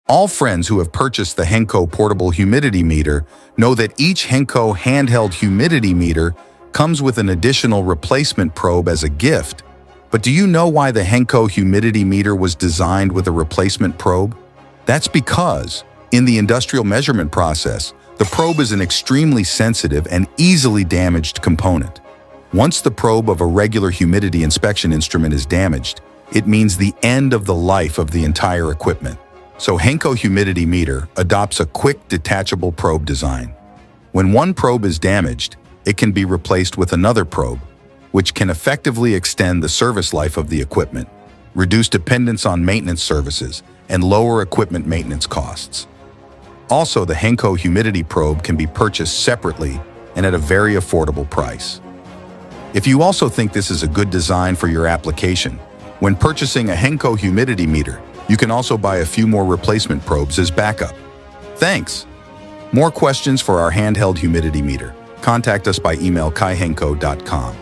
All friends who have purchased the HENGKO portable humidity meter know that each HENGKO handheld humidity meter comes with an additional replacement probe as a gift. But do you know why the HENGKO humidity meter was designed with a replacement probe? That's because, in the industrial measurement process, the probe is an extremely sensitive and easily damaged component. Once the probe of a regular humidity inspection instrument is damaged, it means the end of the life of the entire equipment. So HENGKO humidity meter adopts a quick detachable probe design. When one probe is damaged, it can be replaced with another probe, which can effectively extend the service life of the equipment, reduce dependence on maintenance services, and lower equipment maintenance costs. Also, the HENGKO humidity probe can be purchased separately and at a very affordable price. If you also think this is a good design for your application, when purchasing a HENGKO humidity meter, you can also buy a few more replacement probes as backup. Thanks! More questions for our handheld humidity meter? Contact us by email kai@henkko.com.